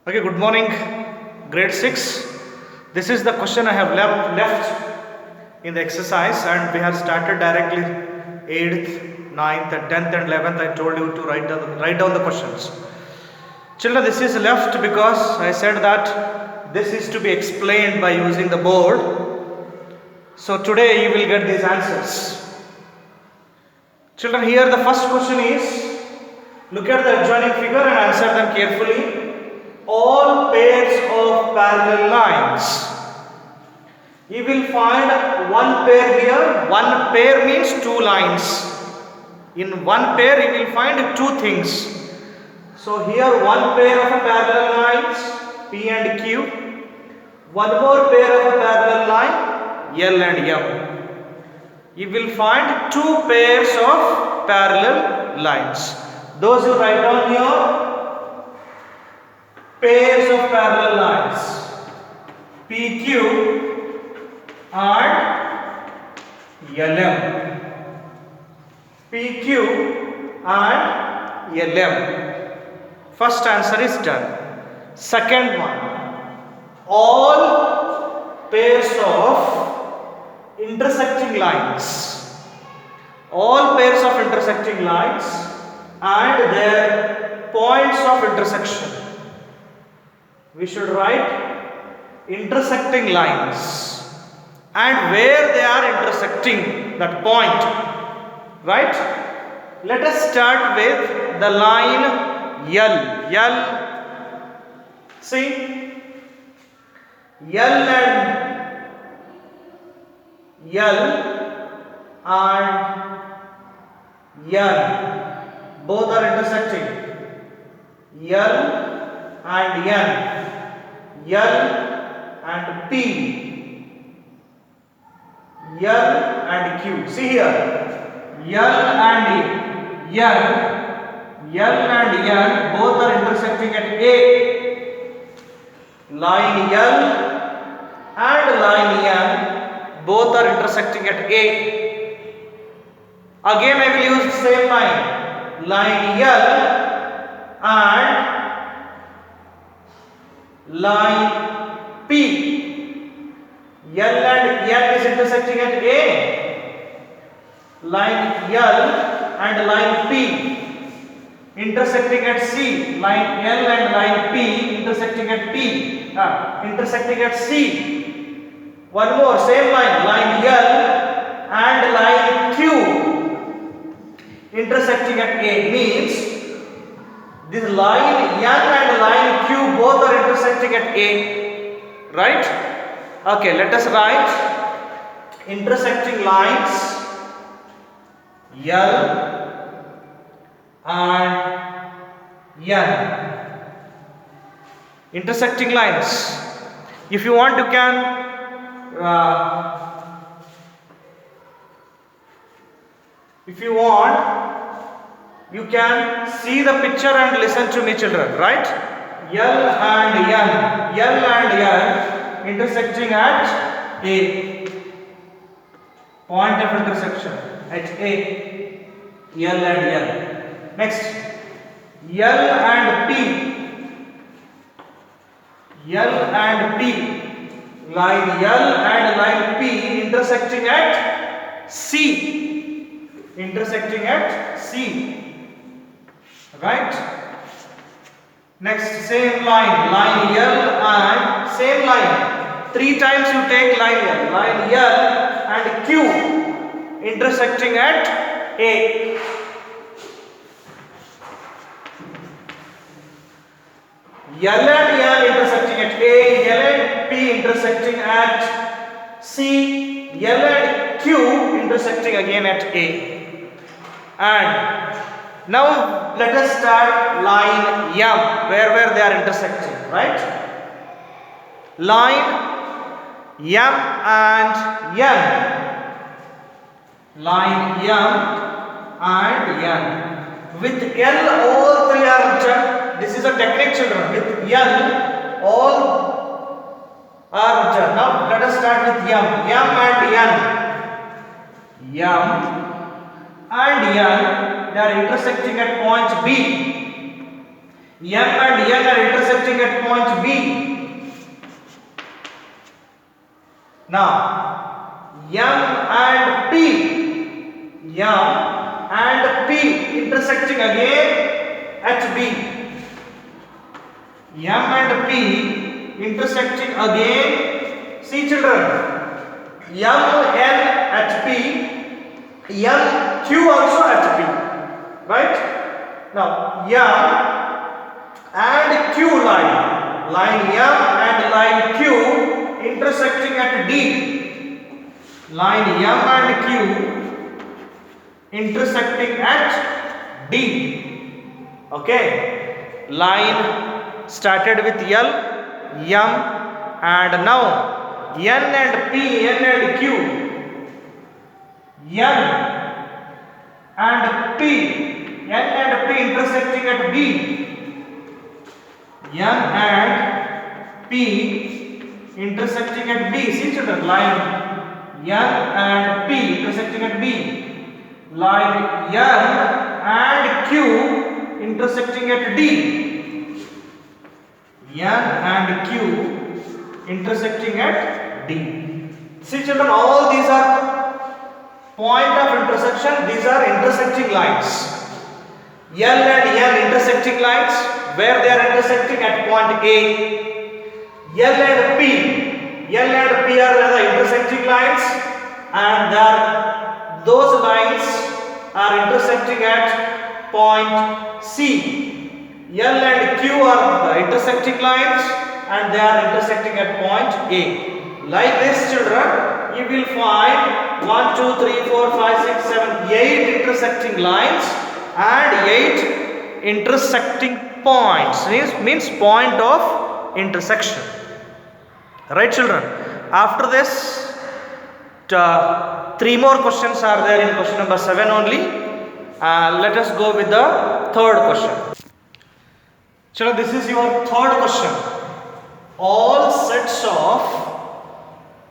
Okay, good morning, grade 6. This is the question I have left in the exercise, and we have started directly 8th, 9th, and 10th and 11th. I told you to write down the questions. Children, this is left because I said that this is to be explained by using the board. So today you will get these answers. Children, here the first question is, look at the adjoining figure and answer them carefully. All pairs of parallel lines. You will find one pair here. One pair means two lines. In one pair you will find two things. So here one pair of parallel lines, P and Q. One more pair of parallel line, L and M. You will find two pairs of parallel lines. Those who write down here, pairs of parallel lines, PQ and LM. PQ and LM. First answer is done. Second one, all pairs of intersecting lines. All pairs of intersecting lines and their points of intersection. We should write intersecting lines and where they are intersecting, that point, right? Let us start with the line L. See, L and N both are intersecting. L and N, L and P, L and Q. See here, L and N both are intersecting at A. Line L and line N both are intersecting at A. Again I will use the same line L and line P. L and N is intersecting at A. Line L and line P intersecting at C. Line L and line P intersecting at P. Intersecting at C. One more, same line L and line Q intersecting at A, means this line N and line Q both are intersecting at A, right? Okay, let us write intersecting lines L and N. Intersecting lines. If you want, you can you can see the picture and listen to me, children, right? L and N intersecting at A. Point of intersection at A. L and N. Next, L and P. Line L and line P intersecting at C. Intersecting at C. Right? Next, same line L and same line. 3 times you take line L and Q intersecting at A. L and N intersecting at A, L and P intersecting at C, L and Q intersecting again at A. And now let us start line M, where they are intersecting, right? Line M and N. Line M and N. With L, all three are done. This is a technique, children. With L, all are done. Now let us start with M. M and N, they are intersecting at point B. M and N are intersecting at point B. Now M and P intersecting again at B. M and P intersecting again. See children, M N at P, M Q also at P, right? Now M and Q line M and line Q intersecting at D. Line M and Q intersecting at D. Okay, line started with L, M, and now N and P, N and Q, N and P, N and P intersecting at B. N and P intersecting at B. See children, line N and P intersecting at B. Line N and Q intersecting at D. N and Q intersecting at D. See children, all these are point of intersection. These are intersecting lines. L and N intersecting lines, where they are intersecting at point A. L and P are the intersecting lines, and those lines are intersecting at point C. L and Q are the intersecting lines, and they are intersecting at point A. Like this children, you will find 1, 2, 3, 4, 5, 6, 7, 8 intersecting lines and 8 intersecting points. Means point of intersection. Right children? After this, 3 more questions are there in question number 7 only. Let us go with the third question. Children, this is your third question. All sets of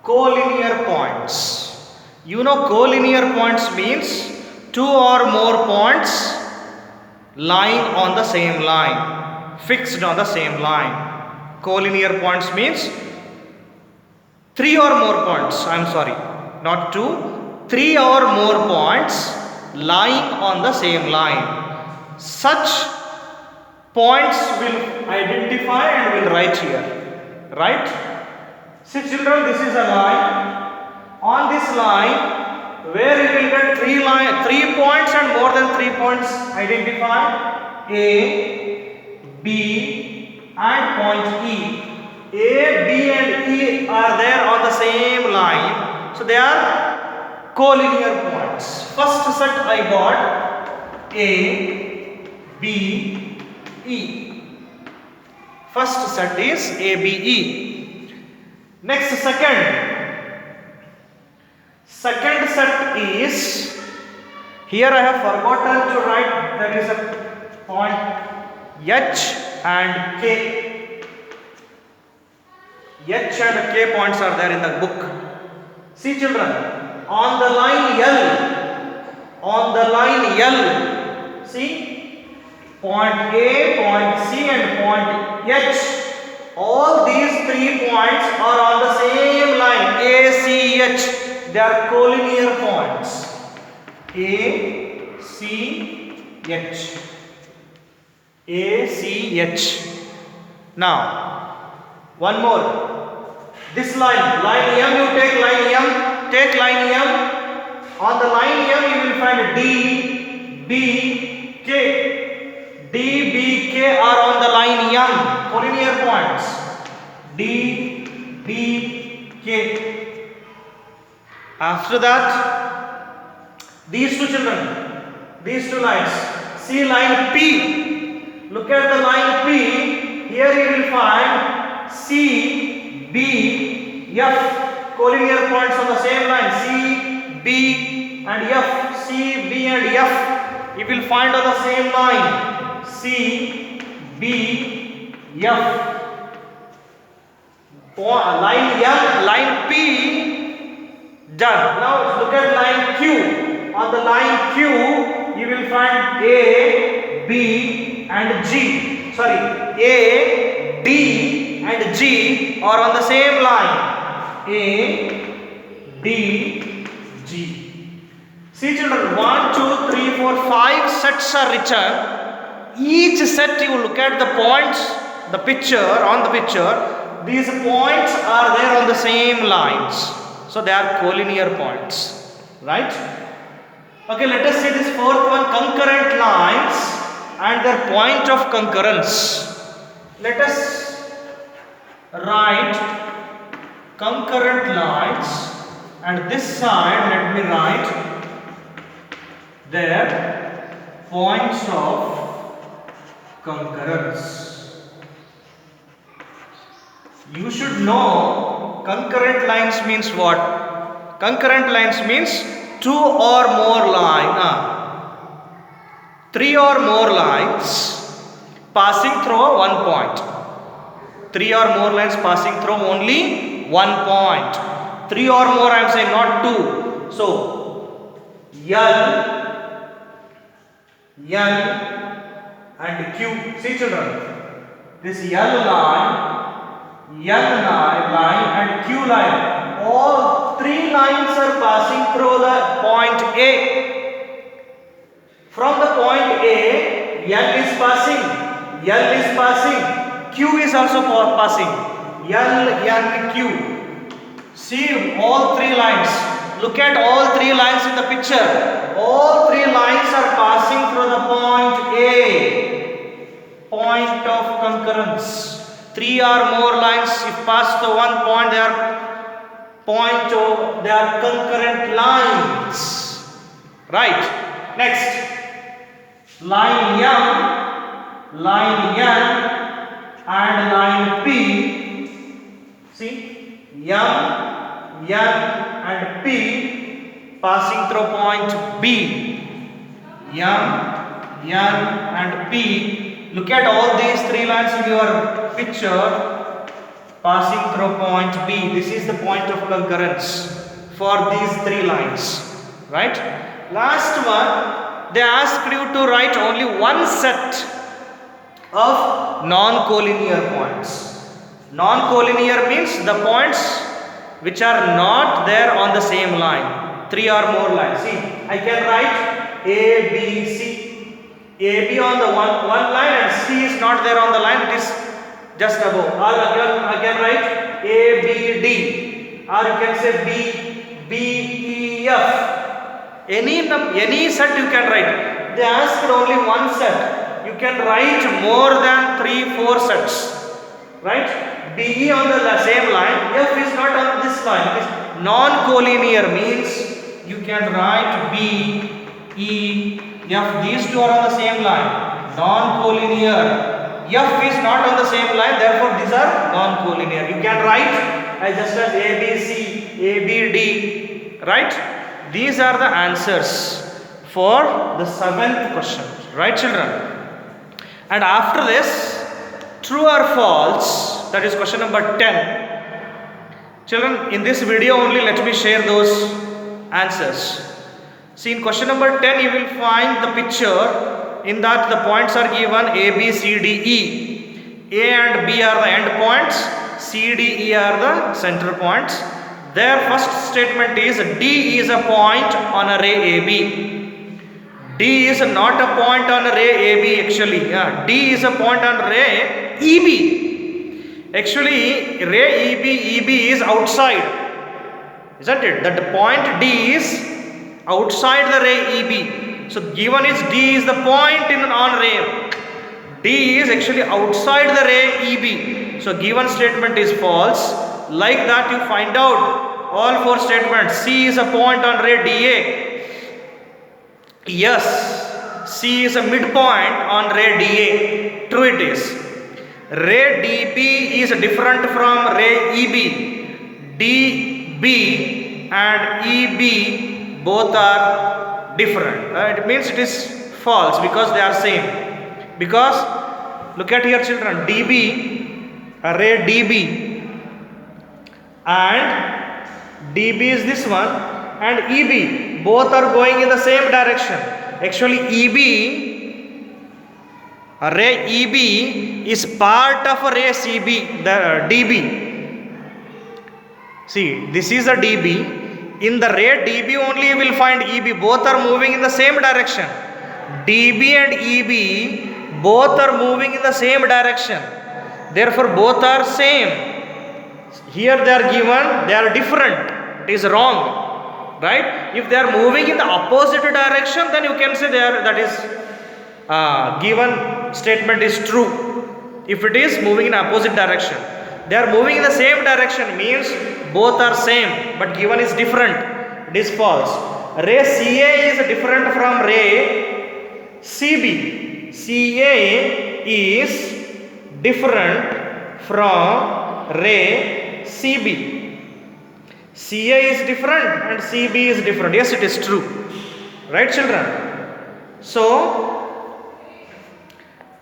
collinear points. You know, collinear points means 2 or more points lying on the same line, fixed on the same line. Collinear points means 3 or more points, I am sorry, not 2, 3 or more points lying on the same line. Such points will identify and will write here, right? See children, this is a line. On this line, where you will get 3 points and more than 3 points identified, A, B and point E. A, B and E are there on the same line, so they are collinear points. First set I got A, B, E. First set is A, B, E. Next second set is, here I have forgotten to write, that is a point H and K. H and K points are there in the book. See children, on the line L, see, point A, point C and point H, all these 3 points are on the same line, A, C, H. They are collinear points. A, C, H. A, C, H. Now, one more. This line M, you take line M. On the line M, you will find D, B, K. D, B, K are on the line M, collinear points. D, B, K. After that, these two children, these 2 lines. See line P. Look at the line P. Here you will find C, B, F, collinear points on the same line. C, B and F. C, B and F. You will find on the same line. C, B, F. Line M, line P, done. Now look at line Q. On the line Q, you will find A, B and G. sorry, A, D and G are on the same line. A, D, G. See children, 1, 2, 3, 4, 5 sets are written. Each set you look at the points, the picture, on the picture, these points are there on the same lines. So they are collinear points, right? Okay, let us see this fourth one, concurrent lines and their point of concurrence. Let us write concurrent lines, and this side let me write their points of concurrence. You should know concurrent lines means what? Concurrent lines means two or more three or more lines passing through one point. Three or more lines passing through only one point. Three or more, I am saying, not two. So L and Q. See children, this L line and Q line, all three lines are passing through the point A. From the point A, L is passing, Q is also passing, L, N, Q. See all three lines. Look at all three lines in the picture. All three lines are passing through the point A. Point of concurrence. Three or more lines, if pass to one point, they are concurrent lines. Right. Next. Line M, line N and line P. See, M, N and P passing through point B. M, N and P. Look at all these three lines in your picture passing through point B. This is the point of concurrence for these three lines. Right? Last one. They asked you to write only one set of non-collinear points. Non-collinear means the points which are not there on the same line. Three or more lines. See, I can write A, B, C. A, B on the one line and C is not there on the line, it is just above. Or I can write A, B, D. Or you can say B, B, E, F. Any set you can write. They asked only one set. You can write more than 3-4 sets. Right? DE on the same line. F is not on this line. It is non-collinear means you can write B, E, F. These two are on the same line. Non-collinear. F is not on the same line. Therefore, these are non-collinear. You can write just as A, B, C, A, B, D. Right? These are the answers for the 7th question, right children? And after this, true or false, that is question number 10. Children, in this video only let me share those answers. See, in question number 10 you will find the picture. In that the points are given A, B, C, D, E. A and B are the end points, C, D, E are the center points. Their first statement is D is a point on a ray AB. D is not a point on a ray AB actually. D is a point on ray EB. Actually, ray EB is outside. Isn't it? That the point D is outside the ray EB. So given is D is the point on ray. D is actually outside the ray EB. So given statement is false. Like that you find out all 4 statements. C is a point on ray DA. Yes, C is a midpoint on ray DA. True it is. Ray DB is different from ray EB. DB and EB both are different. It means it is false because they are same. Because look at here children, DB, ray DB and DB is this one and EB, both are going in the same direction. Actually EB ray EB is part of a ray CB, the DB. See, this is a DB. In the ray DB only you will find EB. Both are moving in the same direction. DB and EB both are moving in the same direction. Therefore, both are same. Here they are given, they are different. It is wrong, right? If they are moving in the opposite direction, then you can say they are, that is given statement is true. If it is moving in opposite direction, they are moving in the same direction means both are same, but given is different. It is false. Ray CA is different from ray CB. CA is different from ray CB. CA is different and CB is different. Yes, it is true. Right, children? So,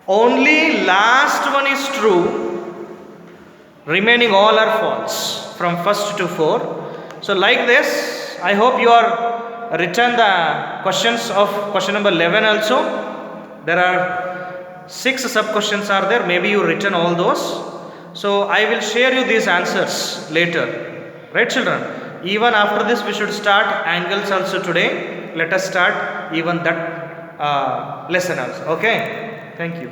only last one is true. Remaining all are false from first to fourth. So, like this, I hope you are written the questions of question number 11 also. There are 6 sub questions are there. Maybe you written all those. So, I will share you these answers later. Right, children? Even after this, we should start angles also today. Let us start even that lesson also. Okay? Thank you.